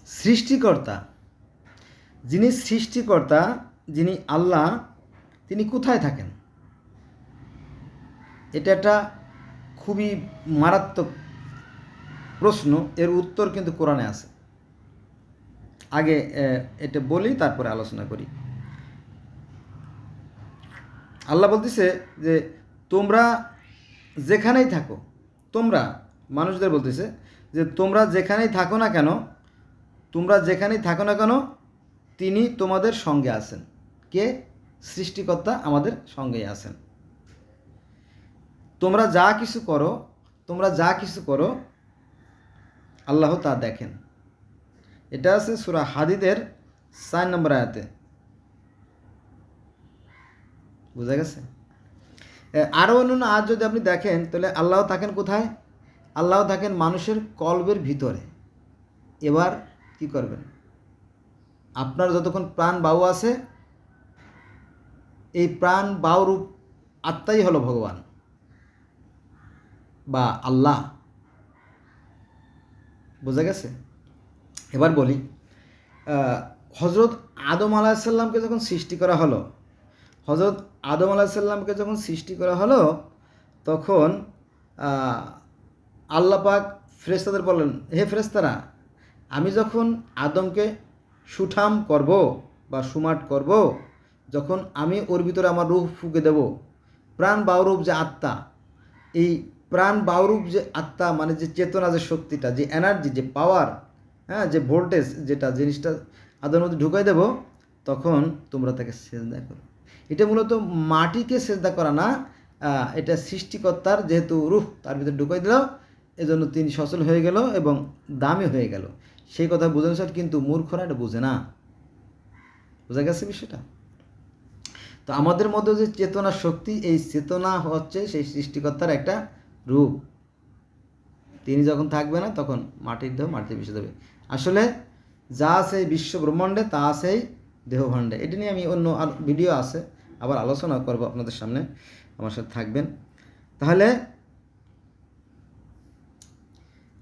সৃষ্টিকর্তা, যিনি সৃষ্টিকর্তা, যিনি আল্লাহ, তিনি কোথায় থাকেন? এটা একটা খুবই মারাত্মক প্রশ্ন। এর উত্তর কিন্তু কোরআনে আছে। আগে এটা বলি, তারপরে আলোচনা করি। আল্লাহ বলতেছে যে তোমরা যেখানেই থাকো, তোমরা মানুষদের বলতেছে যে তোমরা যেখানেই থাকো না কেন, তোমরা যেখানেই থাকো না কেন তিনি তোমাদের সঙ্গে আছেন। কে? সৃষ্টিকর্তা আমাদের সঙ্গেই আছেন। তোমরা যা কিছু করো, তোমরা যা কিছু করো আল্লাহ তা দেখেন। এটা আছে সূরা হাদীদের 4 নম্বর আয়াতে। বুঝা গেছে? আরও অন্যান্য আয়াত যদি আপনি দেখেন, তাহলে আল্লাহ থাকেন কোথায়? আল্লাহ থাকেন মানুষের কলবের ভিতরে। এবার কি করবেন? আপনার যতক্ষণ প্রাণ বায়ু আছে, এই প্রাণ বায়ুরূপ আত্মাই হলো ভগবান বা আল্লাহ। বোঝা গেছে? এবার বলি, হজরত আদম আলাইসাল্লামকে যখন সৃষ্টি করা হলো, হজরত আদম আলাইসাল্লামকে যখন সৃষ্টি করা হলো, তখন আল্লাহ পাক ফেরেশতাদের বললেন, হে ফেরেশতারা, আমি যখন আদমকে সুঠাম করব বা সুমাট করব, যখন আমি ওর ভিতরে আমার রূহ ফুঁকে দেব, প্রাণ বায়ুরূপ যে আত্মা, এই প্রাণ বায়ুরূপ যে আত্মা মানে যে চেতনা, যে শক্তিটা, যে এনার্জি, যে পাওয়ার, হ্যাঁ, যে ভোল্টেজ, যেটা জিনিসটা আদমের মধ্যে ঢুকাই দেব, তখন তোমরা তাকে সেজদা করো। এটা মূলত মাটিকে সেজদা করা না, এটা সৃষ্টিকর্তার যেহেতু রূহ তার ভিতরে ঢুকাই দিল, এজন্য তিনি সচল হয়ে গেল এবং দামি হয়ে গেল। সেই কথা বোঝানো স্যার, কিন্তু মূর্খরা এটা বোঝে না। বোঝা গেছে বিষয়টা? তো আমাদের মধ্যে যে চেতনা শক্তি, এই চেতনা হচ্ছে সেই সৃষ্টিকর্তার একটা রূপ। তিনি যখন থাকবে না, তখন মাটির দেহ মাটিতে মিশে যাবে। আসলে যা আছে এই বিশ্ব ব্রহ্মাণ্ডে, তা আছে এই দেহভাণ্ডে। এটা নিয়ে আমি অন্য ভিডিও আছে, আবার আলোচনা করব আপনাদের সামনে, আমার সাথে থাকবেন। তাহলে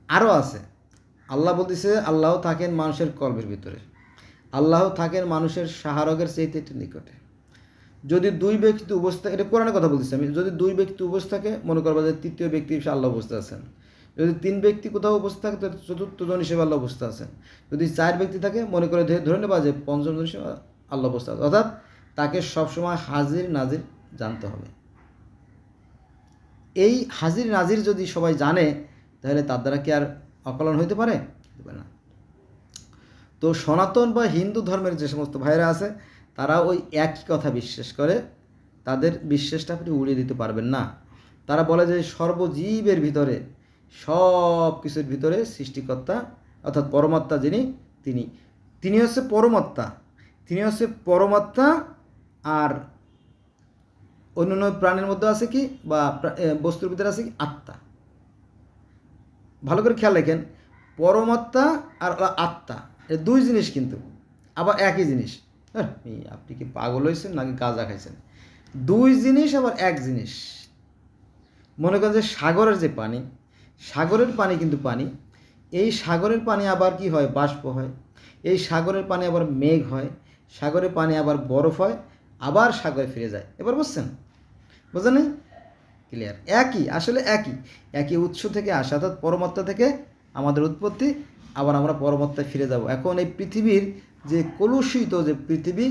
আরও আছে, আল্লাহ বলতেছে আল্লাহ থাকেন মানুষের কল্পের ভিতরে, আল্লাহ থাকেন মানুষের সাহারগের চাইতে একটু নিকটে। যদি দুই ব্যক্তি উপস্থিত থাকে, এটা কোরআনের কথা বলতেছি আমি, যদি দুই ব্যক্তি উপস্থিত থাকে, মনে করবো যে তৃতীয় ব্যক্তি হিসেবে আল্লাহ উপস্থিত আছেন। যদি তিন ব্যক্তি কোথাও উপস্থিত থাকে, তো চতুর্থ জন হিসেবে আল্লাহ উপস্থিত আছেন। যদি চার ব্যক্তি থাকে, মনে করে ধরে নেবা যে পঞ্চম জন হিসেবে আল্লাহ উপস্থিত আছে। অর্থাৎ তাকে সবসময় হাজির নাজির জানতে হবে। এই হাজির নাজির যদি সবাই জানে, তাহলে তার দ্বারা কি আর অকল্যাণ হইতে পারে? না। তো সনাতন বা হিন্দু ধর্মের যে সমস্ত ভাইরা আছে, তারা ওই একই কথা বিশ্বাস করে। তাদের বিশ্বাসটা আপনি উড়িয়ে দিতে পারবেন না। তারা বলে যে সর্বজীবের ভিতরে, সব কিছুর ভিতরে সৃষ্টিকর্তা অর্থাৎ পরমাত্মা যিনি, তিনি হচ্ছে পরমাত্মা। তিনি হচ্ছে পরমাত্মা। আর অন্যান্য প্রাণের মধ্যে আছে কি, বা বস্তুর ভিতরে আছে কি, আত্মা। ভালো করে খেয়াল রাখেন, পরমাত্মা আর আত্মা, এই দুই জিনিস কিন্তু আবার একই জিনিস। আপনি কি পাগল হয়েছেন নাকি গাঁজা খাইছেন? দুই জিনিস আবার এক জিনিস। মনে করেন যে সাগরের যে পানি, সাগরের পানি কিন্তু পানি, এই সাগরের পানি আবার কি হয়? বাষ্প হয়। এই সাগরের পানি আবার মেঘ হয়, সাগরের পানি আবার বরফ হয়, আবার সাগরে ফিরে যায়। এবার বুঝছেন? বোঝা নেই? ক্লিয়ার? একই, আসলে একই উৎস থেকে আসা, অর্থাৎ পরমাত্মা থেকে আমাদের উৎপত্তি, আবার আমরা পরমাত্মায় ফিরে যাব। এখন এই পৃথিবীর যে কলুষিত যে পৃথিবী,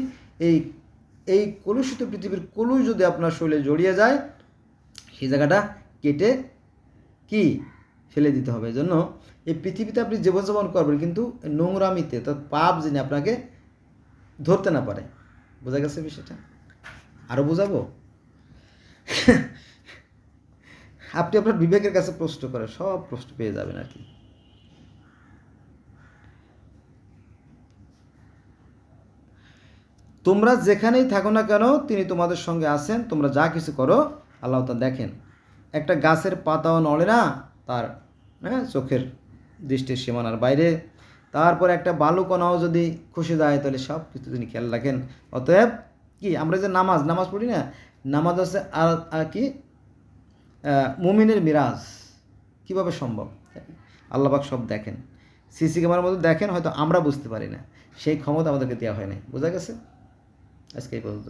এই কলুষিত পৃথিবীর কলুষ যদি আপনার শরীরে জড়িয়ে যায়, সেই জায়গাটা কেটে কি ফেলে দিতে হবে। এই জন্য এই পৃথিবীতে আপনি জীবনযাপন করবেন, কিন্তু নোংরামিতে, অর্থাৎ পাপ যিনি আপনাকে ধরতে না পারে। বোঝা গেছে বিষয়টা? আরও বোঝাবো? আপনি আপনার বিবেকের কাছে প্রশ্ন করেন, সব প্রশ্ন পেয়ে যাবেন আর কি। তোমরা যেখানেই থাকো না কেন তিনি তোমাদের সঙ্গে আছেন। তোমরা যা কিছু করো আল্লাহ তা দেখেন। একটা গাছের পাতাও নড়ে না তার চোখের দৃষ্টির সীমানার বাইরে। তারপর একটা বালুকণাও যদি খসে যায়, তাহলে সব কিছু তিনি খেয়াল রাখেন। অতএব কি আমরা যে নামাজ পড়ি না, নামাজ আছে আর কি মুমিনের মিরাজ। কিভাবে সম্ভব? আল্লাহ পাক সব দেখেন। সিসি ক্যামেরার মধ্যে দেখেন, হয়তো আমরা বুঝতে পারি না, সেই ক্ষমতা আমাদেরকে দেওয়া হয় নাই। বোঝা গেছে? আজকে এই পর্যন্ত।